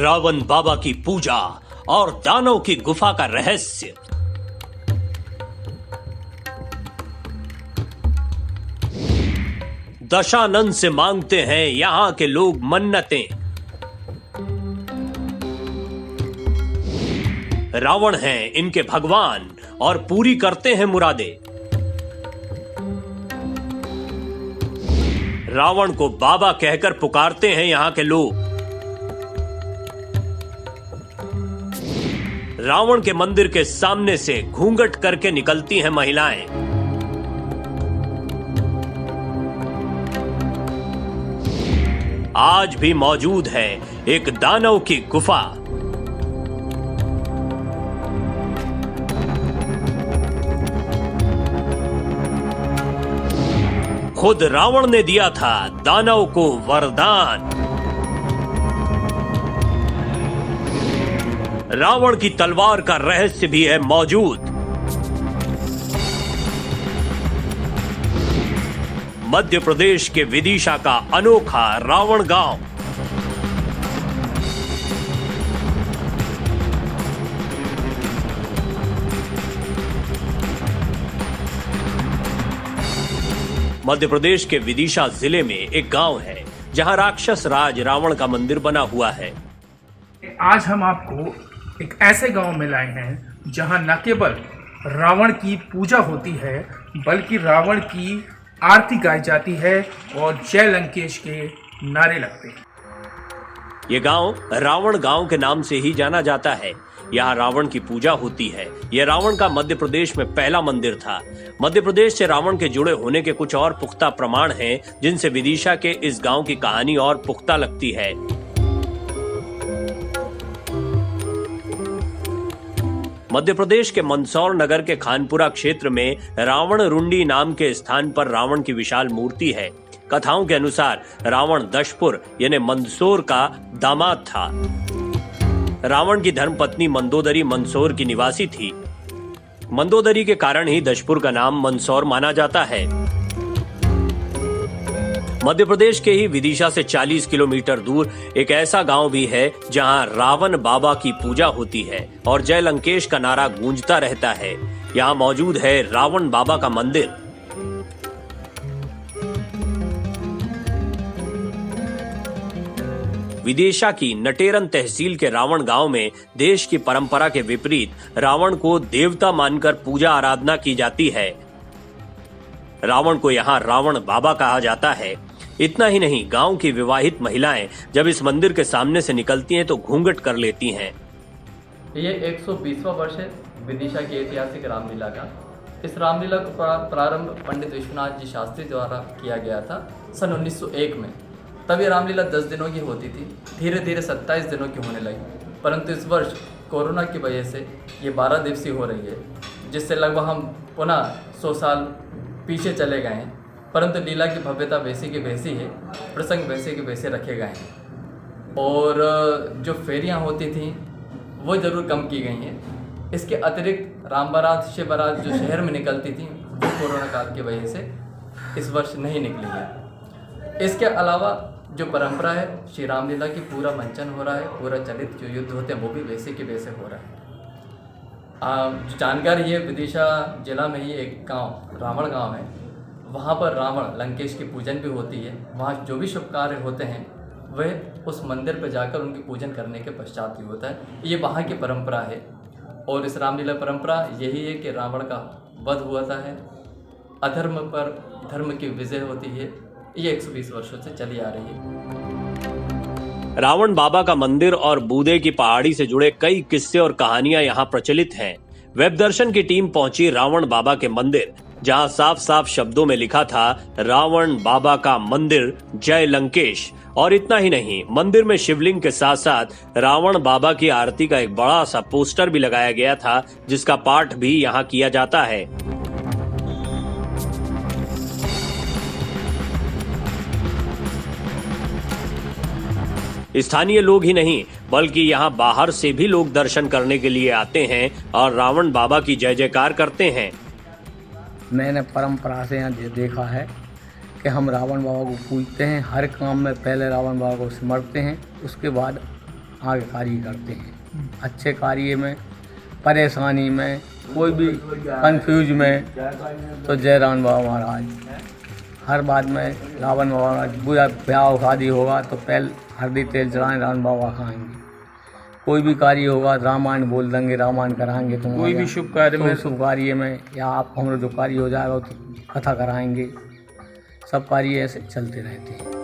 रावण बाबा की पूजा और दानव की गुफा का रहस्य। दशानन से मांगते हैं यहां के लोग मन्नतें। रावण हैं इनके भगवान और पूरी करते हैं मुरादें। रावण को बाबा कहकर पुकारते हैं यहां के लोग। रावण के मंदिर के सामने से घूंघट करके निकलती हैं महिलाएं। आज भी मौजूद है एक दानव की गुफा। खुद रावण ने दिया था दानव को वरदान। रावण की तलवार का रहस्य भी है मौजूद। मध्य प्रदेश के विदिशा का अनोखा रावण गांव। मध्य प्रदेश के विदिशा जिले में एक गांव है जहां राक्षस राज रावण का मंदिर बना हुआ है। आज हम आपको एक ऐसे गांव में लाए हैं जहां न केवल रावण की पूजा होती है बल्कि रावण की आरती गाई जाती है और जय लंकेश के नारे लगते हैं। ये गांव रावण गांव के नाम से ही जाना जाता है। यहाँ रावण की पूजा होती है। यह रावण का मध्य प्रदेश में पहला मंदिर था। मध्य प्रदेश से रावण के जुड़े होने के कुछ और पुख्ता प्रमाण हैं, जिनसे विदिशा के इस गांव की कहानी और पुख्ता लगती है। मध्य प्रदेश के मंदसौर नगर के खानपुरा क्षेत्र में रावण रुंडी नाम के स्थान पर रावण की विशाल मूर्ति है। कथाओं के अनुसार रावण दशपुर यानी मंदसौर का दामाद था। रावण की धर्मपत्नी मंदोदरी मंदसौर की निवासी थी। मंदोदरी के कारण ही दशपुर का नाम मंदसौर माना जाता है। मध्य प्रदेश के ही विदिशा से 40 किलोमीटर दूर एक ऐसा गांव भी है जहां रावण बाबा की पूजा होती है और जय लंकेश का नारा गूंजता रहता है। यहां मौजूद है रावण बाबा का मंदिर। विदिशा की नटेरन तहसील के रावण गांव में देश की परंपरा के विपरीत रावण को देवता मानकर पूजा आराधना की जाती है। रावण को यहाँ रावण बाबा कहा जाता है। इतना ही नहीं, गांव की विवाहित महिलाएं जब इस मंदिर के सामने से निकलती हैं तो घूंघट कर लेती हैं। ये 120वां वर्ष है विदिशा की ऐतिहासिक रामलीला का। इस रामलीला का प्रारंभ पंडित विश्वनाथ जी शास्त्री द्वारा किया गया था सन 1901 में। तब ये रामलीला 10 दिनों की होती थी, धीरे धीरे 27 दिनों की होने लगी, परंतु इस वर्ष कोरोना की वजह से ये 12 दिवसीय हो रही है, जिससे लगभग हम पुनः 100 साल पीछे चले गए हैं। परंतु लीला की भव्यता वैसी की वैसी है, प्रसंग वैसे के वैसे रखे गए हैं और जो फेरियां होती थीं वो ज़रूर कम की गई हैं। इसके अतिरिक्त राम बारात शिव बारात जो शहर में निकलती थी वो कोरोना काल की वजह से इस वर्ष नहीं निकली है। इसके अलावा जो परंपरा है श्री रामलीला की पूरा मंचन हो रहा है, पूरा चलित जो युद्ध होते हैं वो भी वैसे के वैसे हो रहा है। जानकारी है विदिशा जिला में ही एक गांव रावण गांव है, वहाँ पर रावण लंकेश की पूजन भी होती है। वहाँ जो भी शुभ कार्य होते हैं वह उस मंदिर पर जाकर उनकी पूजन करने के पश्चात ही होता है। ये वहाँ की परंपरा है और इस रामलीला परंपरा यही है कि रावण का वध हुआ था है, अधर्म पर धर्म की विजय होती है। ये 120 वर्षों से चली आ रही है। रावण बाबा का मंदिर और बूदे की पहाड़ी से जुड़े कई किस्से और कहानियां यहाँ प्रचलित हैं। वेब दर्शन की टीम पहुंची रावण बाबा के मंदिर, जहां साफ साफ शब्दों में लिखा था रावण बाबा का मंदिर जय लंकेश। और इतना ही नहीं, मंदिर में शिवलिंग के साथ साथ रावण बाबा की आरती का एक बड़ा सा पोस्टर भी लगाया गया था, जिसका पाठ भी यहाँ किया जाता है। स्थानीय लोग ही नहीं बल्कि यहाँ बाहर से भी लोग दर्शन करने के लिए आते हैं और रावण बाबा की जय जयकार करते हैं। मैंने परंपरा से यहाँ देखा है कि हम रावण बाबा को पूजते हैं। हर काम में पहले रावण बाबा को सिमरते हैं, उसके बाद आगे कार्य करते हैं। अच्छे कार्य में, परेशानी में, कोई भी कंफ्यूज में तो जय रावण बाबा महाराज। हर बात में रावण बाबा महाराज, बुरा ब्याह शादी होगा तो पहले हल्दी तेल चढ़ाएं, रावण बाबा खाएंगे। कोई भी कार्य होगा रामायण बोल देंगे, रामायण कराएंगे। तुम कोई भी शुभ कार्य में, शुभ कार्य में या आप हमारा जो कार्य हो जाएगा तो कथा कराएंगे। सब कार्य ऐसे चलते रहते हैं।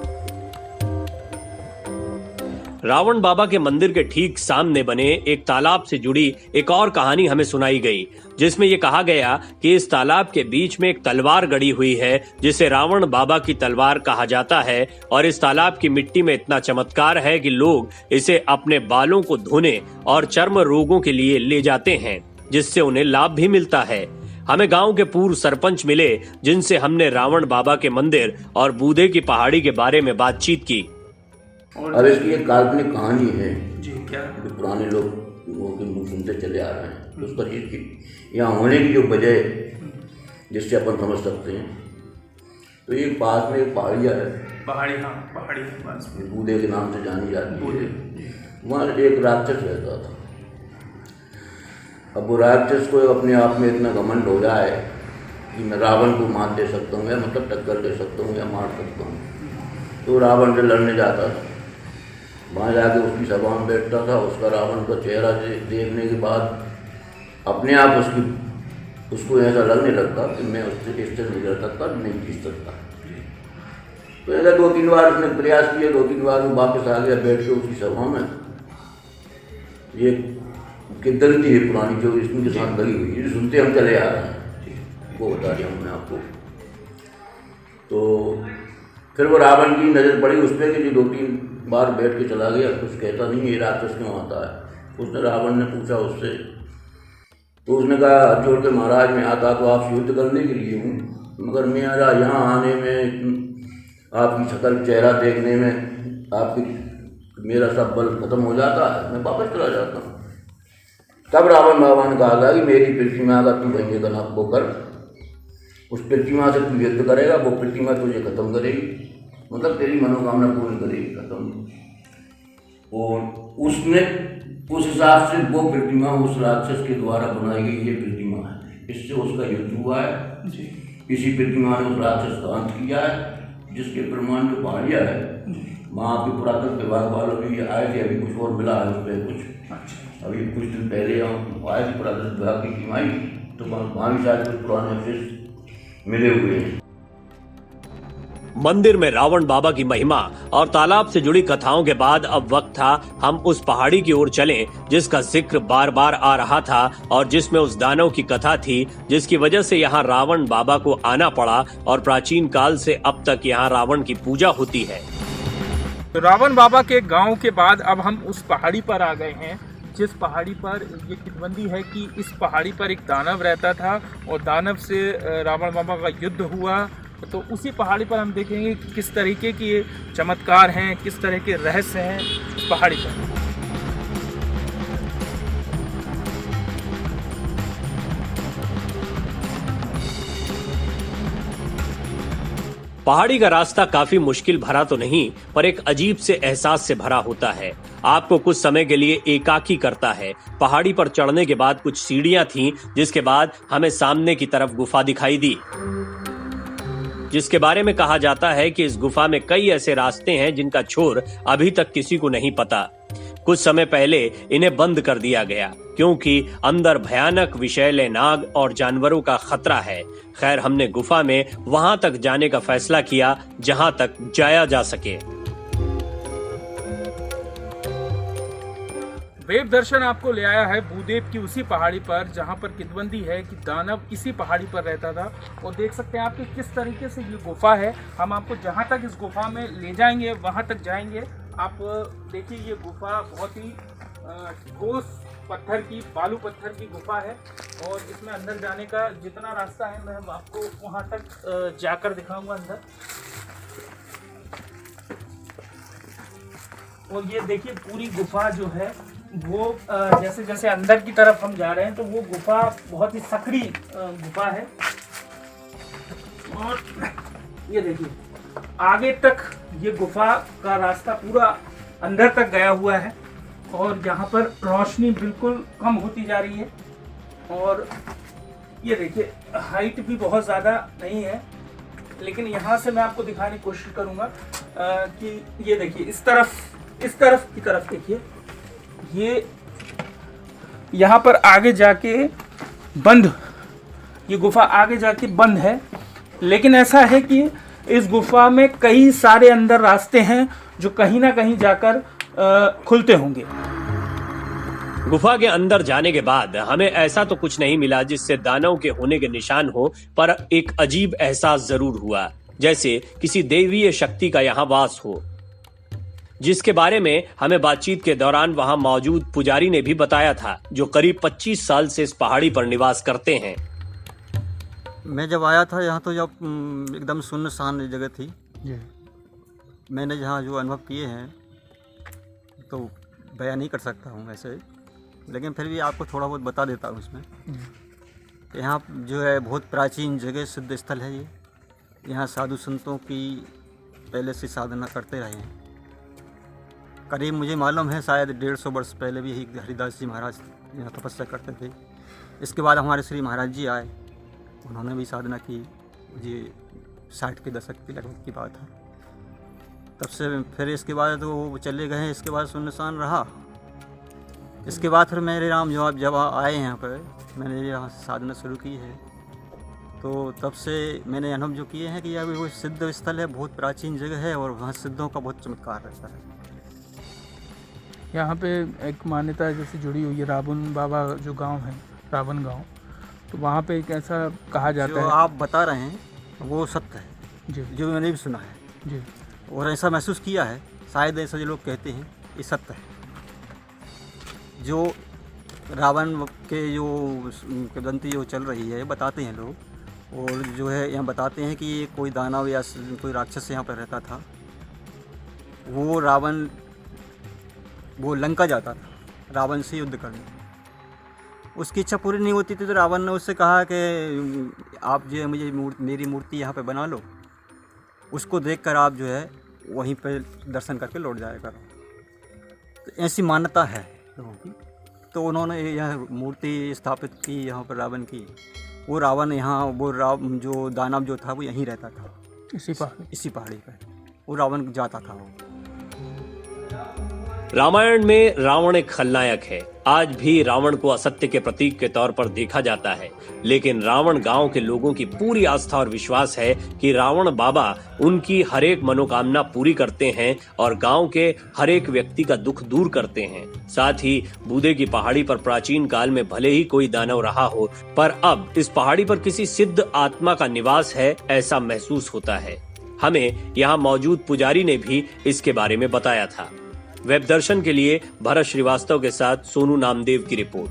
रावण बाबा के मंदिर के ठीक सामने बने एक तालाब से जुड़ी एक और कहानी हमें सुनाई गई, जिसमें ये कहा गया कि इस तालाब के बीच में एक तलवार गड़ी हुई है जिसे रावण बाबा की तलवार कहा जाता है। और इस तालाब की मिट्टी में इतना चमत्कार है कि लोग इसे अपने बालों को धोने और चर्म रोगों के लिए ले जाते हैं, जिससे उन्हें लाभ भी मिलता है। हमें गांव के पूर्व सरपंच मिले, जिनसे हमने रावण बाबा के मंदिर और बूदे की पहाड़ी के बारे में बातचीत की। अब इसकी एक काल्पनिक कहानी है जी, क्या? जो पुराने लोगों के मुँह सुनते चले आ रहे हैं। तो उसका इसकी यहाँ होने की जो वजह जिससे अपन समझ सकते हैं, तो ये पास में एक पहाड़िया है, पहाड़ी, हाँ पहाड़ी के पास में बूदे के नाम से जानी जाती बूदे, है। जी। वहाँ एक राक्षस रहता था। अब वो राक्षस को अपने आप में इतना घमंड हो जाए कि मैं रावण को मार दे सकता हूँ, या मतलब टक्कर दे सकता हूँ या मार सकता हूँ। तो रावण से लड़ने जाता था, वहाँ जाके उसकी सभा में बैठता था। उसका रावण का चेहरा देखने के बाद अपने आप उसको ऐसा लगने लगता कि मैं उससे नहीं लड़ सकता, नहीं जीत सकता। तो ऐसा 2-3 बार उसने प्रयास किया, 2-3 बार वो वापस आ गया बैठ के उसकी सभा में। ये किद्दंती है पुरानी जो इसके साथ लगी हुई है, सुनते हम चले आ रहे हैं, वो बता दिया हमने आपको। तो फिर वो रावण की नज़र पड़ी उस पर कि जो 2-3 बार बैठ के चला गया, कुछ कहता नहीं, ये राक्षस क्यों आता है। उसने रावण ने पूछा उससे, तो उसने कहा हाथ जोड़ के महाराज मैं आता तो आपसे युद्ध करने के लिए हूँ, मगर मेरा यहाँ आने में, आपकी शक्ल चेहरा देखने में आपकी मेरा सब बल खत्म हो जाता है, मैं वापस चला जाता हूँ। तब रावण बाबा ने कहा कि मेरी प्रतिमा का तू भंगे का नाप को कर, उस प्रतिमा से तू युद्ध करेगा, वो प्रतिमा तुझे खत्म करेगी, मतलब तेरी मनोकामना पूर्ण करेगी, खत्म। और उसने उस हिसाब से वो प्रतिमा उस राक्षस के द्वारा बनाई गई ये प्रतिमा है, इससे उसका युद्ध हुआ है जी। इसी प्रतिमा ने उस राक्षस का अंत किया है, जिसके प्रमाण जो पहाड़िया है वहाँ पे पुरातत्व विभाग वालों भी आए थे, अभी कुछ और मिला है उस पर कुछ। अभी कुछ दिन पहले हम आए थे पुरातत्व विभाग की टीम आई, तो वहाँ भी शायद कुछ पुराने अवशेष मिले हुए हैं। मंदिर में रावण बाबा की महिमा और तालाब से जुड़ी कथाओं के बाद अब वक्त था हम उस पहाड़ी की ओर चलें, जिसका जिक्र बार बार आ रहा था और जिसमें उस दानव की कथा थी, जिसकी वजह से यहाँ रावण बाबा को आना पड़ा और प्राचीन काल से अब तक यहाँ रावण की पूजा होती है। तो रावण बाबा के गांव के बाद अब हम उस पहाड़ी पर आ गए हैं, जिस पहाड़ी पर ये कितबंदी है कि इस पहाड़ी पर एक दानव रहता था और दानव से रावण बाबा का युद्ध हुआ। तो उसी पहाड़ी पर हम देखेंगे कि किस तरीके के चमत्कार हैं, किस तरह के रहस्य हैं इस पहाड़ी पर। पहाड़ी का रास्ता काफी मुश्किल भरा तो नहीं, पर एक अजीब से एहसास से भरा होता है। आपको कुछ समय के लिए एकाकी करता है। पहाड़ी पर चढ़ने के बाद कुछ सीढ़ियां थीं, जिसके बाद हमें सामने की तरफ गुफा दिखाई दी, जिसके बारे में कहा जाता है कि इस गुफा में कई ऐसे रास्ते हैं जिनका छोर अभी तक किसी को नहीं पता। कुछ समय पहले इन्हें बंद कर दिया गया क्योंकि अंदर भयानक विषैले नाग और जानवरों का खतरा है। खैर, हमने गुफा में वहां तक जाने का फैसला किया जहां तक जाया जा सके। वेब दर्शन आपको ले आया है भूदेव की उसी पहाड़ी पर जहां पर कितबंदी है कि दानव इसी पहाड़ी पर रहता था। और देख सकते हैं आप कि किस तरीके से ये गुफा है। हम आपको जहां तक इस गुफा में ले जाएंगे वहां तक जाएंगे। आप देखिए, ये गुफा बहुत ही ठोस पत्थर की, बालू पत्थर की गुफा है और इसमें अंदर जाने का जितना रास्ता है मैं आपको वहां तक जाकर दिखाऊंगा अंदर। और ये देखिए, पूरी गुफा जो है वो जैसे जैसे अंदर की तरफ हम जा रहे हैं तो वो गुफा बहुत ही सकरी गुफा है। और ये देखिए, आगे तक ये गुफा का रास्ता पूरा अंदर तक गया हुआ है और यहाँ पर रोशनी बिल्कुल कम होती जा रही है। और ये देखिए हाइट भी बहुत ज़्यादा नहीं है, लेकिन यहाँ से मैं आपको दिखाने की कोशिश करूँगा कि ये देखिए इस तरफ की तरफ देखिए, ये यहाँ पर आगे जाके बंद, ये गुफा आगे जाके बंद है, लेकिन ऐसा है कि इस गुफा में कई सारे अंदर रास्ते हैं जो कहीं ना कहीं जाकर खुलते होंगे। गुफा के अंदर जाने के बाद हमें ऐसा तो कुछ नहीं मिला जिससे दानव के होने के निशान हो, पर एक अजीब एहसास जरूर हुआ, जैसे किसी दैवीय शक्ति का यहाँ वास हो, जिसके बारे में हमें बातचीत के दौरान वहां मौजूद पुजारी ने भी बताया था, जो करीब 25 साल से इस पहाड़ी पर निवास करते हैं। मैं जब आया था यहाँ तो जब एकदम सुनसान जगह थी। मैंने जहाँ जो अनुभव किए हैं तो बयान नहीं कर सकता हूँ वैसे, लेकिन फिर भी आपको थोड़ा बहुत बता देता हूँ इसमें। यहाँ जो है बहुत प्राचीन जगह, सिद्ध स्थल है ये। यहाँ साधु संतों की पहले से साधना करते रहे हैं। करीब मुझे मालूम है शायद 150 वर्ष पहले भी यही हरिदास जी महाराज यहाँ तपस्या करते थे। इसके बाद हमारे श्री महाराज जी आए, उन्होंने भी साधना की। ये 60 के दशक की लगभग की बात है। तब से फिर इसके बाद तो वो चले गए, इसके बाद सुनसान रहा। इसके बाद फिर मेरे राम जब आए यहाँ पर, मैंने यहाँ साधना शुरू की है, तो तब से मैंने अनुभव जो किए हैं कि यह वो सिद्ध स्थल है, बहुत प्राचीन जगह है और वहाँ सिद्धों का बहुत चमत्कार रहता है। यहाँ पे एक मान्यता जैसे जुड़ी हुई है, रावण बाबा जो गांव है, रावण गांव, तो वहाँ पे एक ऐसा कहा जाता जो है। आप बता रहे हैं वो सत्य है जी जो मैंने भी सुना है जी। और ऐसा महसूस किया है, शायद ऐसा जो लोग कहते हैं ये सत्य है। जो रावण के जो किंवदंती जो चल रही है बताते हैं लोग, और जो है यहाँ बताते हैं कि ये कोई दानव या कोई राक्षस यहाँ पर रहता था। वो रावण वो लंका जाता था रावण से युद्ध करने। उसकी इच्छा पूरी नहीं होती थी तो रावण ने उससे कहा कि आप जो है मुझे मेरी मूर्ति यहाँ पे बना लो, उसको देखकर आप जो है वहीं पे दर्शन करके लौट जाया करो। तो ऐसी मान्यता है लोगों की। तो उन्होंने यह मूर्ति स्थापित की यहाँ पर रावण की। वो रावण यहाँ वो जो दानव जो था वो यहीं रहता था, इसी पहाड़ी पर वो रावण जाता था। वो रामायण में रावण एक खलनायक है। आज भी रावण को असत्य के प्रतीक के तौर पर देखा जाता है, लेकिन रावण गांव के लोगों की पूरी आस्था और विश्वास है कि रावण बाबा उनकी हर एक मनोकामना पूरी करते हैं और गांव के हर एक व्यक्ति का दुख दूर करते हैं। साथ ही बूदे की पहाड़ी पर प्राचीन काल में भले ही कोई दानव रहा हो, पर अब इस पहाड़ी पर किसी सिद्ध आत्मा का निवास है, ऐसा महसूस होता है। हमें यहाँ मौजूद पुजारी ने भी इसके बारे में बताया था। वेब दर्शन के लिए भरत श्रीवास्तव के साथ सोनू नामदेव की रिपोर्ट।